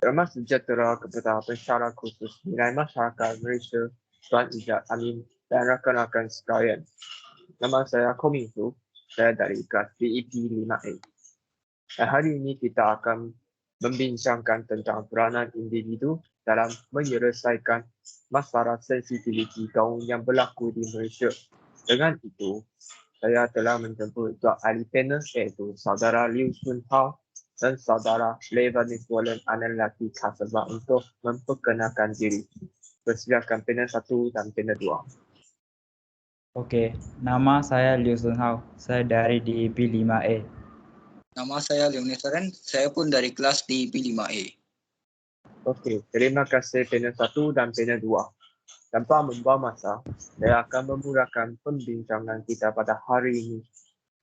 Ramah sejahtera kepada pensyarah khusus nilai masyarakat Malaysia Tuan Ijat Amin dan rakan-rakan sekalian. Nama saya Kominfu, saya dari kelas DEP 5A. Dan hari ini kita akan membincangkan tentang peranan individu dalam menyelesaikan masalah sensitiviti kaum yang berlaku di Malaysia. Dengan itu, saya telah menjemput dua ahli panel iaitu saudara Liu Sun Hao dan saudara Lebanese Anelati Kasabah untuk memperkenalkan diri. Persilakan panel 1 dan panel 2. Okey, nama saya Liu Sun Hao. Saya dari DEP 5A. Nama saya Leonis Saren, saya pun dari kelas DEP 5A. Okey, terima kasih panel 1 dan panel 2. Tanpa membuang masa, saya akan memulakan pembincangan kita pada hari ini.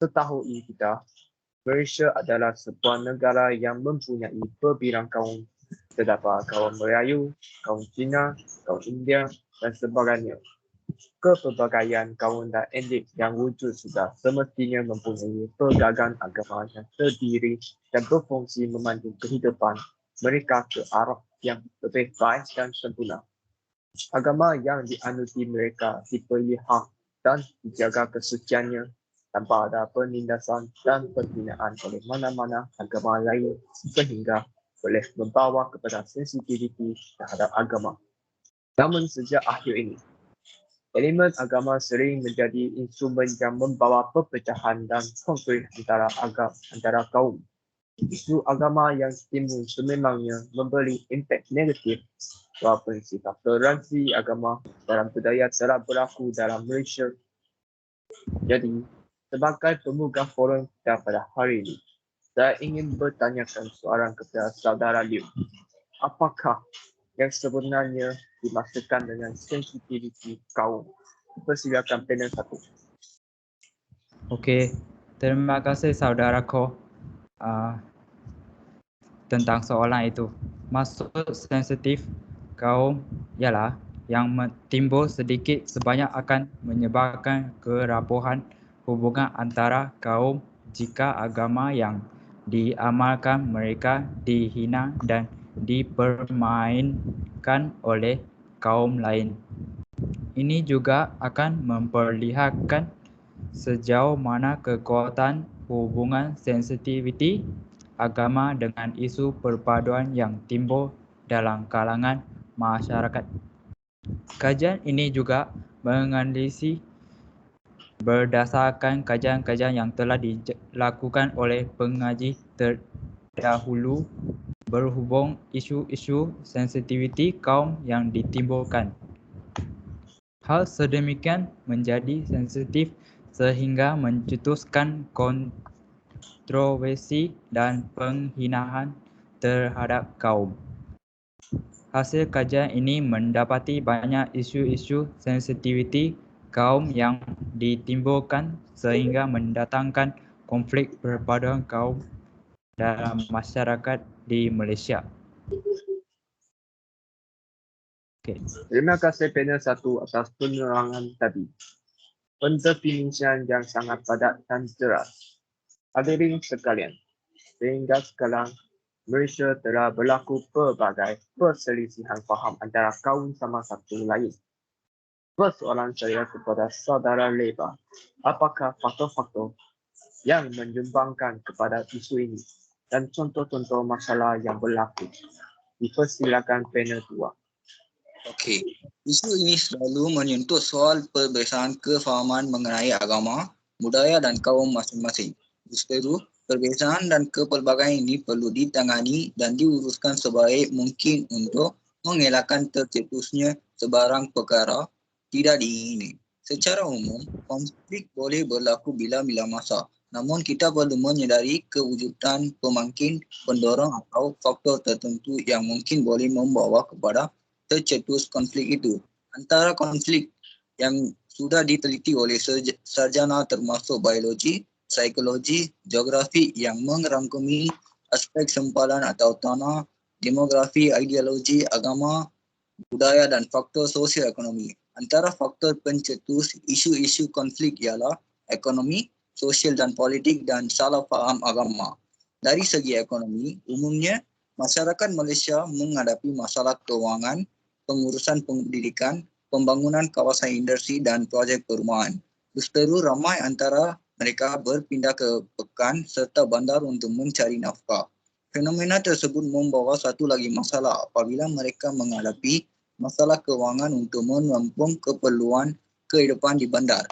Setahu kita, Malaysia adalah sebuah negara yang mempunyai berbilang kaum. Terdapat kaum Melayu, kaum Cina, kaum India dan sebagainya. Kepelbagaian kaum dan etnik yang wujud sudah semestinya mempunyai pelbagai agama yang terdiri dan berfungsi memandu kehidupan mereka ke arah yang lebih baik dan sempurna. Agama yang dianuti mereka dipelihara dan dijaga kesuciannya tanpa ada penindasan dan penghinaan oleh mana-mana agama lain sehingga boleh membawa kepada sensitiviti terhadap agama. Namun sejak akhir ini, elemen agama sering menjadi instrumen yang membawa perpecahan dan konflik antara kaum. Isu agama yang timbul sememangnya memberi impak negatif walaupun sifat toleransi agama dalam budaya telah berlaku dalam Malaysia. Jadi, sebagai pemuka forum kita pada hari ini, saya ingin bertanyakan soalan kepada saudara Liu. Apakah yang sebenarnya dimaksudkan dengan sensitiviti kaum? Persilakan panel 1. Okey, terima kasih saudaraku tentang soalan itu. Maksud sensitif kaum ialah yang timbul sedikit sebanyak akan menyebabkan kerapuhan hubungan antara kaum jika agama yang diamalkan mereka dihina dan dipermainkan oleh kaum lain. Ini juga akan memperlihatkan sejauh mana kekuatan hubungan sensitiviti agama dengan isu perpaduan yang timbul dalam kalangan masyarakat. Kajian ini juga menganalisis berdasarkan kajian-kajian yang telah dilakukan oleh pengaji terdahulu berhubung isu-isu sensitiviti kaum yang ditimbulkan. Hal sedemikian menjadi sensitif sehingga mencetuskan kontroversi dan penghinaan terhadap kaum. Hasil kajian ini mendapati banyak isu-isu sensitiviti kaum yang ditimbulkan sehingga mendatangkan konflik perpaduan kaum dalam masyarakat di Malaysia. Okay. Terima kasih panel 1 atas penerangan tadi. Pendefinisian yang sangat padat dan jelas. Hadirin sekalian, sehingga sekarang Malaysia telah berlaku pelbagai perselisihan faham antara kaum sama satu lain. Persoalan saya kepada saudara Leba, apakah faktor-faktor yang menyumbangkan kepada isu ini dan contoh-contoh masalah yang berlaku? Dipersilakan panel 2. Okey, isu ini selalu menyentuh soal perbezaan kefahaman mengenai agama, budaya dan kaum masing-masing. Justru, perbezaan dan kepelbagaian ini perlu ditangani dan diuruskan sebaik mungkin untuk mengelakkan tercetusnya sebarang perkara tidak diingini. Secara umum, konflik boleh berlaku bila-bila masa. Namun kita perlu menyedari kewujudan pemangkin, pendorong atau faktor tertentu yang mungkin boleh membawa kepada tercetus konflik itu. Antara konflik yang sudah diteliti oleh sarjana termasuk biologi, psikologi, geografi yang merangkumi aspek sempadan atau tanah, demografi, ideologi, agama, budaya dan faktor sosial ekonomi. Antara faktor pencetus isu-isu konflik ialah ekonomi, sosial dan politik dan salah faham agama. Dari segi ekonomi, umumnya Masyarakat Malaysia menghadapi masalah kewangan, pengurusan pendidikan, pembangunan kawasan industri dan projek perumahan. Justeru ramai antara mereka berpindah ke pekan serta bandar untuk mencari nafkah. Fenomena tersebut membawa satu lagi masalah apabila mereka menghadapi masalah kewangan untuk menampung keperluan kehidupan di bandar.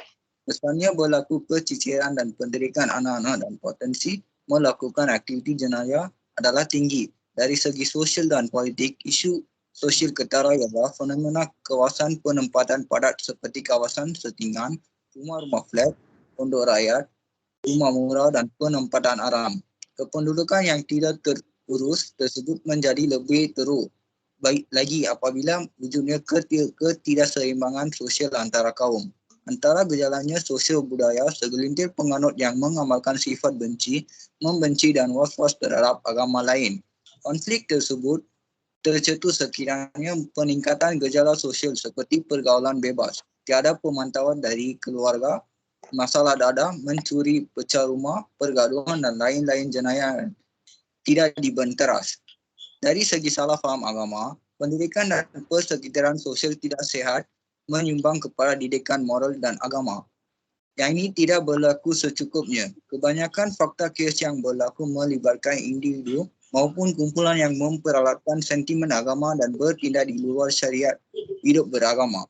Besarnya berlaku keciciran dan pendirikan anak-anak dan potensi melakukan aktiviti jenayah adalah tinggi. Dari segi sosial dan politik, isu sosial ketara ialah fenomena kawasan penempatan padat seperti kawasan setinggan, rumah-rumah flat, pondok rakyat, rumah murah dan penempatan aram. Kependudukan yang tidak terurus tersebut menjadi lebih teruk baik lagi apabila wujudnya ketidakseimbangan sosial antara kaum. Antara gejalanya sosial budaya, segelintir penganut yang mengamalkan sifat benci, membenci dan was-was terhadap agama lain. Konflik tersebut tercetus sekiranya peningkatan gejala sosial seperti pergaulan bebas, tiada pemantauan dari keluarga, masalah dada, mencuri, pecah rumah, pergaduhan dan lain-lain jenayah tidak dibenteras. Dari segi salah faham agama, pendidikan dan persekitaran sosial tidak sehat menyumbang kepada didikan moral dan agama. Yang ini tidak berlaku secukupnya. Kebanyakan fakta kes yang berlaku melibatkan individu maupun kumpulan yang memperalatkan sentimen agama dan bertindak di luar syariat hidup beragama.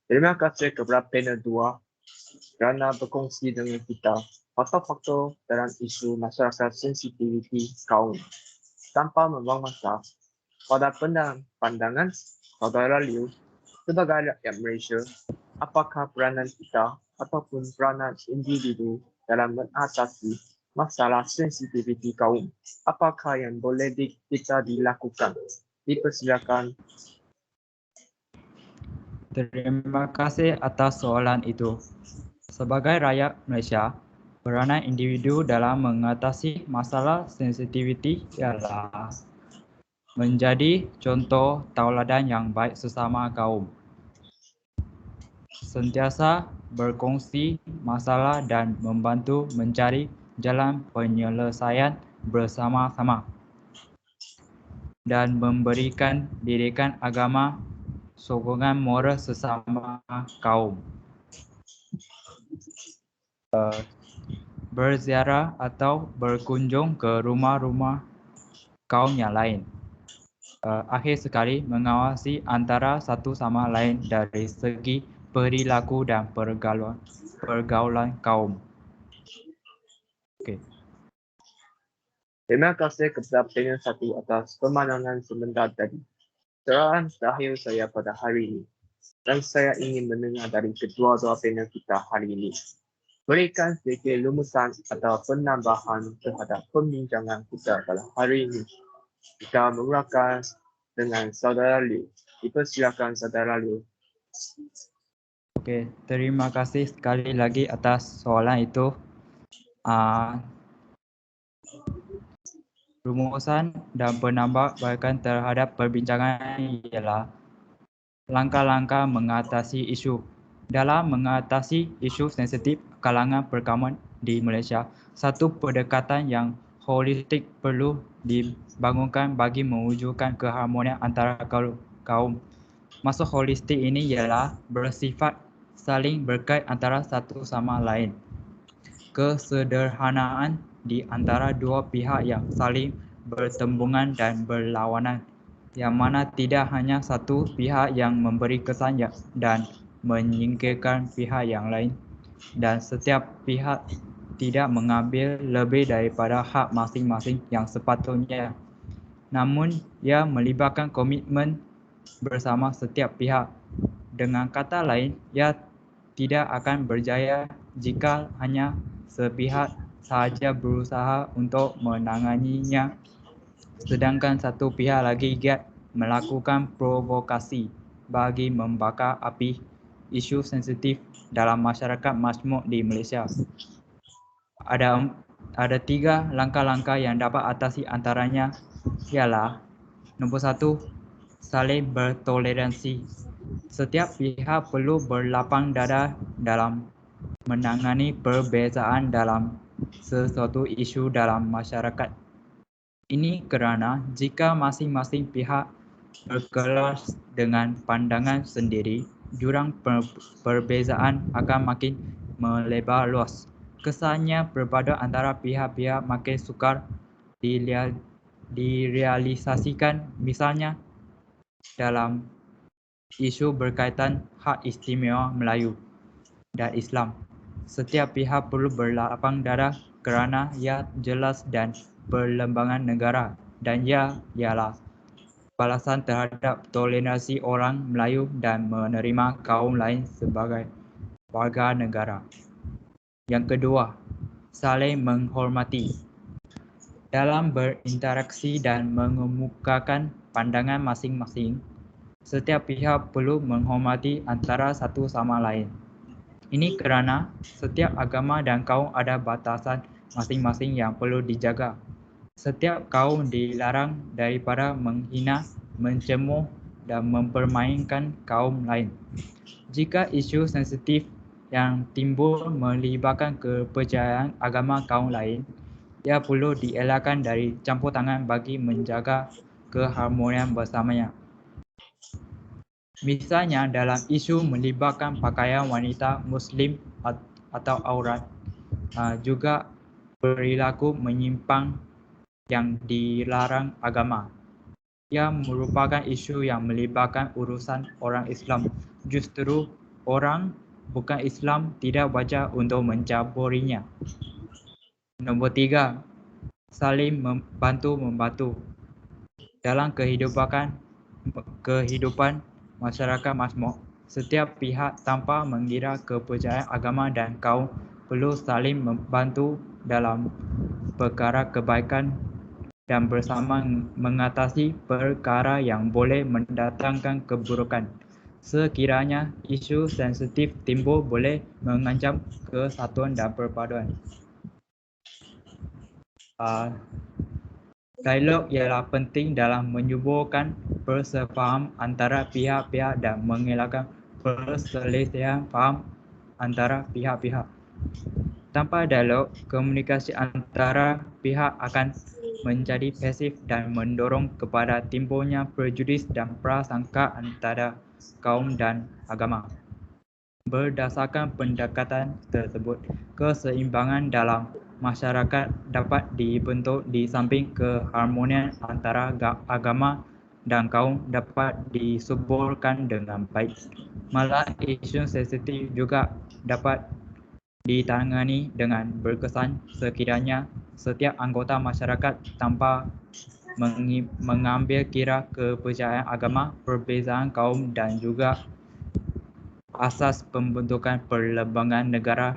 Terima kasih kepada panel 2 kerana berkongsi dengan kita faktor-faktor dalam isu masyarakat sensitiviti kaum. Tanpa membuang masa, pada pandangan saudara Liu sebagai rakyat Malaysia, apakah peranan kita ataupun peranan individu dalam mengatasi masalah sensitiviti kaum? Apakah yang boleh kita dilakukan? Dipersilakan. Terima kasih atas soalan itu. Sebagai rakyat Malaysia, peranan individu dalam mengatasi masalah sensitiviti ialah menjadi contoh tauladan yang baik sesama kaum. Sentiasa berkongsi masalah dan membantu mencari jalan penyelesaian bersama-sama dan memberikan didikan agama sokongan moral sesama kaum. Berziarah atau berkunjung ke rumah-rumah kaum yang lain. Akhir sekali, mengawasi antara satu sama lain dari segi perilaku dan pergaulan kaum. Okay. Terima kasih kepada panel 1 atas pemandangan sebentar tadi. Cerahan terakhir saya pada hari ini dan saya ingin mendengar dari kedua-dua panel kita hari ini. Berikan sedikit lumusan atau penambahan terhadap pembincangan kita pada hari ini. Kita mulakan dengan saudara Liu. Dipersilakan saudara Liu. Okey, terima kasih sekali lagi atas soalan itu. Rumusan dan penambahbaikan terhadap perbincangan ialah langkah-langkah mengatasi isu. Dalam mengatasi isu sensitif kalangan perkaman di Malaysia, satu pendekatan yang holistik perlu dibangunkan bagi mewujudkan keharmonian antara kaum. Maksud holistik ini ialah bersifat saling berkait antara satu sama lain. Kesederhanaan di antara dua pihak yang saling bertembungan dan berlawanan, yang mana tidak hanya satu pihak yang memberi kesan dan menyingkirkan pihak yang lain, dan setiap pihak tidak mengambil lebih daripada hak masing-masing yang sepatutnya. Namun, ia melibatkan komitmen bersama setiap pihak. Dengan kata lain, ia tidak akan berjaya jika hanya sepihak sahaja berusaha untuk menanganinya, sedangkan satu pihak lagi giat melakukan provokasi bagi membakar api isu sensitif dalam masyarakat majmuk di Malaysia. Ada 3 langkah-langkah yang dapat atasi antaranya ialah nombor 1, saling bertoleransi. Setiap pihak perlu berlapang dada dalam menangani perbezaan dalam sesuatu isu dalam masyarakat. Ini kerana jika masing-masing pihak berkelas dengan pandangan sendiri, jurang perbezaan akan makin melebar luas. Kesannya perbedaan antara pihak-pihak makin sukar direalisasikan, misalnya dalam isu berkaitan hak istimewa Melayu dan Islam. Setiap pihak perlu berlapang dada kerana ia jelas dan berlembangan negara, dan ia ialah balasan terhadap toleransi orang Melayu dan menerima kaum lain sebagai warga negara. Yang kedua, saling menghormati. Dalam berinteraksi dan mengemukakan pandangan masing-masing, setiap pihak perlu menghormati antara satu sama lain. Ini kerana setiap agama dan kaum ada batasan masing-masing yang perlu dijaga. Setiap kaum dilarang daripada menghina, mencemooh dan mempermainkan kaum lain. Jika isu sensitif yang timbul melibatkan kepercayaan agama kaum lain, ia perlu dielakkan dari campur tangan bagi menjaga keharmonian bersamanya. Misalnya dalam isu melibatkan pakaian wanita Muslim atau aurat, juga perilaku menyimpang yang dilarang agama. Ia merupakan isu yang melibatkan urusan orang Islam. Justru orang bukan Islam tidak wajar untuk mencampurinya. Nombor 3, saling membantu-membantu. Dalam kehidupan masyarakat makmur, setiap pihak tanpa mengira kepercayaan agama dan kaum perlu saling membantu dalam perkara kebaikan dan bersama mengatasi perkara yang boleh mendatangkan keburukan. Sekiranya isu sensitif timbul boleh mengancam kesatuan dan perpaduan. Dialog ialah penting dalam menyuburkan persefahaman antara pihak-pihak dan mengelakkan perselisihan faham antara pihak-pihak. Tanpa dialog, komunikasi antara pihak akan menjadi pasif dan mendorong kepada timbulnya prejudis dan prasangka antara kaum dan agama. Berdasarkan pendekatan tersebut, keseimbangan dalam masyarakat dapat dibentuk di samping keharmonian antara agama dan kaum dapat disuburkan dengan baik. Malah isu sensitif juga dapat ditangani dengan berkesan sekiranya setiap anggota masyarakat tanpa mengambil kira kepercayaan agama, perbezaan kaum dan juga asas pembentukan perlembagaan negara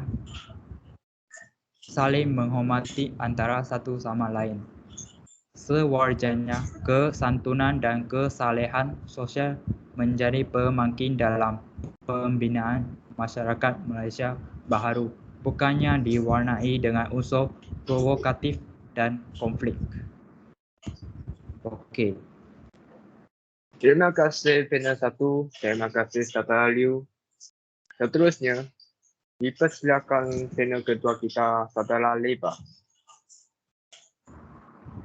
saling menghormati antara satu sama lain. Sewajarnya, kesantunan dan kesalehan sosial menjadi pemangkin dalam pembinaan masyarakat Malaysia baharu, bukannya diwarnai dengan unsur provokatif dan konflik. Okey. Terima kasih panel 1, terima kasih Saudara Liu. Seterusnya, dipersilakan panel kedua kita, Saudara Leba.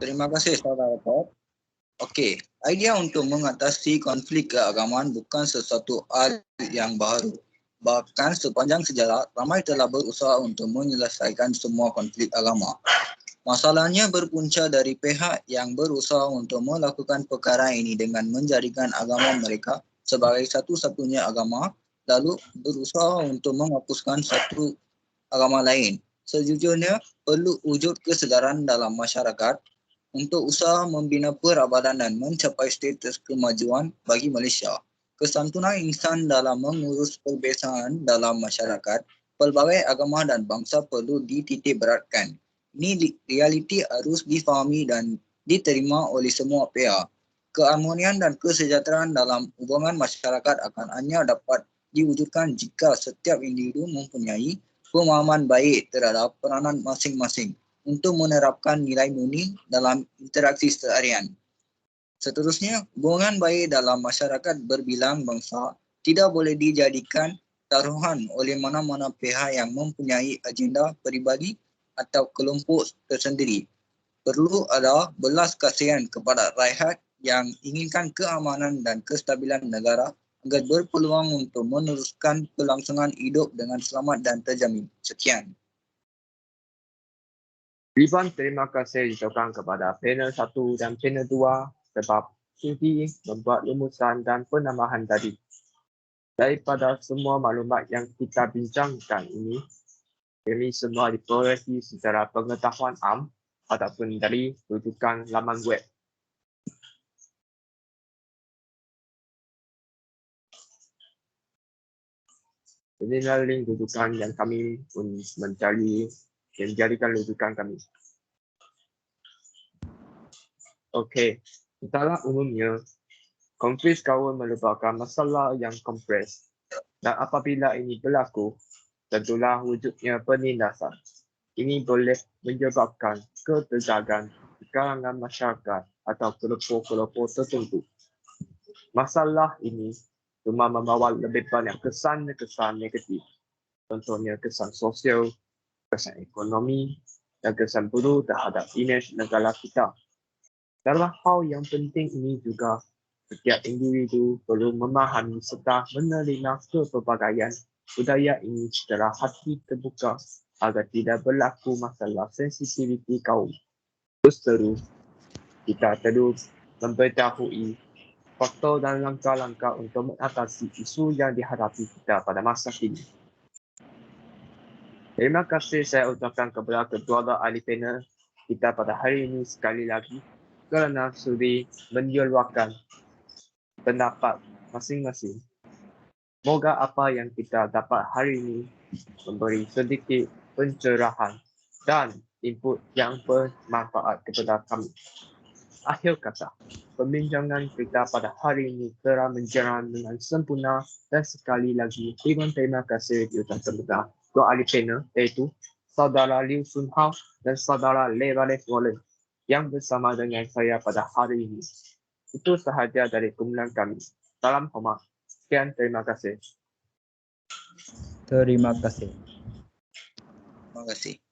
Terima kasih saudara Pop. Okey, idea untuk mengatasi konflik keagamaan bukan sesuatu hal yang baru. Bahkan sepanjang sejarah, ramai telah berusaha untuk menyelesaikan semua konflik agama. Masalahnya berpunca dari pihak yang berusaha untuk melakukan perkara ini dengan menjadikan agama mereka sebagai satu-satunya agama, lalu berusaha untuk menghapuskan satu agama lain. Sejujurnya, perlu wujud kesedaran dalam masyarakat untuk usaha membina perabadanan dan mencapai status kemajuan bagi Malaysia. Kesantunan insan dalam mengurus perbezaan dalam masyarakat, pelbagai agama dan bangsa perlu dititik beratkan. Ini realiti harus difahami dan diterima oleh semua pihak. Keharmonian dan kesejahteraan dalam hubungan masyarakat akan hanya dapat diwujudkan jika setiap individu mempunyai pemahaman baik terhadap peranan masing-masing untuk menerapkan nilai murni dalam interaksi seharian. Seterusnya, hubungan baik dalam masyarakat berbilang bangsa tidak boleh dijadikan taruhan oleh mana-mana pihak yang mempunyai agenda peribadi atau kelompok tersendiri. Perlu ada belas kasihan kepada rakyat yang inginkan keamanan dan kestabilan negara agar berpeluang untuk meneruskan kelangsungan hidup dengan selamat dan terjamin. Sekian. Ribuan terima kasih diucapkan kepada panel 1 dan panel 2 sebab sudi membuat rumusan dan penambahan tadi. Daripada semua maklumat yang kita bincangkan ini, kami semua diperolehi secara pengetahuan am ataupun dari rujukan laman web. Inilah link rujukan yang kami pun mencari dan jadikan rujukan kami. Okey, secara umumnya, konflik kawan merupakan masalah yang kompleks dan apabila ini berlaku, tentulah wujudnya penindasan. Ini boleh menyebabkan ketegangan di kalangan masyarakat atau kelompok-kelompok tertentu. Masalah ini cuma membawa lebih banyak kesan-kesan negatif. Contohnya kesan sosial, kesan ekonomi, dan kesan buruk terhadap imej negara kita. Dalam hal yang penting ini juga, setiap individu perlu memahami serta menerima kepelbagaian budaya ini secara hati terbuka agar tidak berlaku masalah sensitiviti kaum. Terus, kita terus memberitahui faktor dan langkah-langkah untuk mengatasi isu yang dihadapi kita pada masa kini. Terima kasih saya ucapkan kepada kedua ahli panel kita pada hari ini sekali lagi kerana sudi menyuarakan pendapat masing-masing. Moga apa yang kita dapat hari ini memberi sedikit pencerahan dan input yang bermanfaat kepada kami. Akhir kata, pembincangan kita pada hari ini telah berjalan dengan sempurna dan sekali lagi terima kasih diucapkan kepada dua ahli panel iaitu Saudara Liu Sun Hao dan Saudara Le Valef Wallen yang bersama dengan saya pada hari ini. Itu sahaja dari kumpulan kami. Salam hormat. Sekian, terima kasih. Terima kasih. Terima kasih.